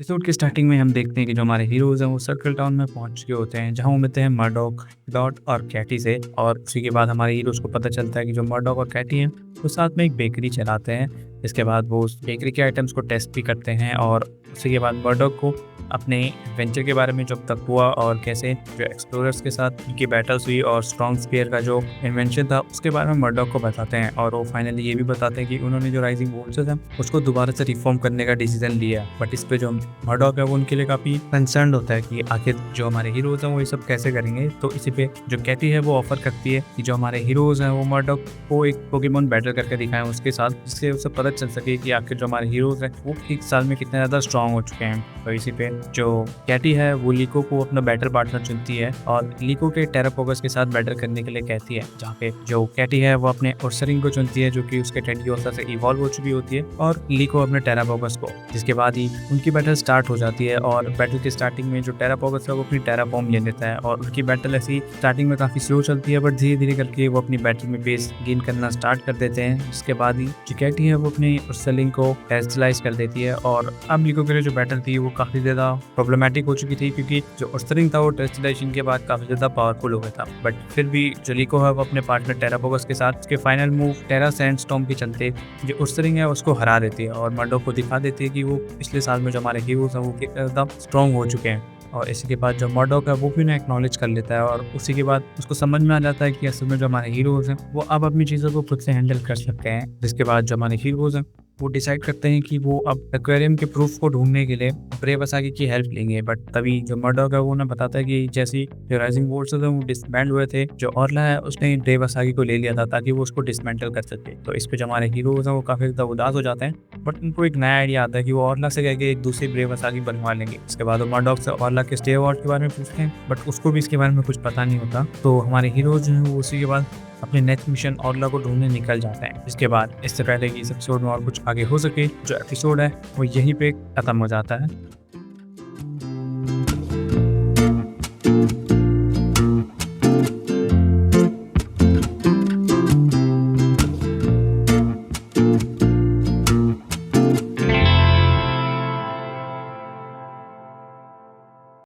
Episode के starting में हम देखते हैं कि जो हमारे हीरोज़ हैं वो सर्कल टाउन में पहुंच चुके होते हैं, जहां वो मिलते हैं मर्डॉक, डॉट और कैटी से। और उसी के बाद हमारे हीरोज़ को पता चलता है कि जो मर्डॉक और कैटी हैं वो साथ में एक बेकरी चलाते हैं। इसके बाद वो उस बेकरी के आइटम्स को टेस्ट भी करते हैं और उसी के बाद मर्डॉक को अपने एडवेंचर के बारे में जब तक हुआ और कैसे जो एक्सप्लोरर्स के साथ उनकी बैटल्स हुई और स्ट्रॉन्ग स्पीयर का जो इन्वेंशन था उसके बारे में मर्डॉक को बताते हैं। और वो फाइनली ये भी बताते हैं कि उन्होंने जो राइजिंग वोल्सेस हैं उसको दोबारा से रिफॉर्म करने का डिसीजन लिया। बट इस पे जो मर्डॉक है वो उनके लिए काफ़ी कंसर्न होता है कि आखिर जो हमारे हीरोज़ हैं वो ये सब कैसे करेंगे। तो इसी पे जो कैटी है वो ऑफर करती है कि जो हमारे हीरोज़ हैं वो मर्डॉक को एक पोकेमॉन बैटल करके दिखाएं उसके साथ, जिससे उसे पता चल सके कि आखिर जो हमारे हीरोज़ हैं वो एक साल में कितने ज़्यादा स्ट्रॉन्ग हो चुके हैं। तो इसी पे जो कैटी है वो लीको को अपना बैटल पार्टनर चुनती है और लीको के टेरापोगस के साथ बैटल करने के लिए कहती है, जहाँ पे जो कैटी है वो अपने ओर्सरिंग को चुनती है जो कि उसके टेडियोसा से इवॉल्व हो चुकी होती है, और लीको अपने टेरापोगस को। जिसके बाद ही उनकी बैटल स्टार्ट हो जाती है और बैटल के स्टार्टिंग में जो टेरापोगस है वो अपनी टेराफॉर्म ले लेता है और उनकी बैटल ऐसी स्टार्टिंग में काफ़ी स्लो चलती है, बट धीरे धीरे करके वो अपनी बैटल में बेस गेन करना स्टार्ट कर देते हैं। उसके बाद ही जो कैटी है वो अपनी ओर्सरिंग को टेस्टलाइज कर देती है और अब लीको के लिए जो बैटल थी वो काफ़ी ज़्यादा प्रॉब्लमेटिक हो चुकी थी, क्योंकि जो ओर्सरिंग था वो टेस्टलाइजेशन के बाद काफ़ी ज़्यादा पावरफुल हो गया था। बट फिर भी जो लीको है वो अपने पार्टनर टेरापोगस के साथ उसके फाइनल मूव टेरा सैंडस्टॉर्म के चलते जो ओर्सरिंग है उसको हरा देती है और मर्डॉक को दिखा देती है कि वो पिछले साल में जो हमारे हीरोज़ हैं वो कितने ज़्यादा स्ट्रॉन्ग हो चुके हैं। और इसी के बाद जो मर्डॉक है वो भी उन्हें एक्नॉलेज कर लेता है और उसी के बाद उसको समझ में आ जाता है कि असल में जो हमारे हीरोज़ हैं वो अब अपनी चीज़ों को खुद से हैंडल कर सकते हैं। जिसके बाद जो हमारे हीरोज़ हैं वो डिसाइड करते हैं कि वो अब एक्वेरियम के प्रूफ को ढूंढने के लिए ब्रेव असागी की हेल्प लेंगे। बट तभी जो मर्डॉक है वो उन्हें बताता है कि जैसी जो राइजिंग फोर्सेस हैं वो डिसबैंड हुए थे, जो ऑर्ला है उसने ब्रेव असागी को ले लिया था ताकि वो उसको डिसमेंटल कर सके। तो इस पे जो हमारे हीरोज़ हैं वो काफ़ी ज़्यादा उदास हो जाते हैं, बट उनको एक नया आइडिया आता है कि वो ऑर्ला से कह के एक दूसरी ब्रेव असागी बनवा लेंगे। इसके बाद वो मर्डॉक से ऑर्ला के स्टे अवार्ड के बारे में पूछते हैं, बट उसको भी इसके बारे में कुछ पता नहीं होता। तो हमारे हीरोज़ जो हैं वो उसी के बाद अपने नेक्स्ट मिशन ऑर्ला को ढूंढने निकल जाते हैं। इसके बाद इससे पहले कि इस एपिसोड में और कुछ आगे हो सके, जो एपिसोड है वो यहीं पे खत्म हो जाता है।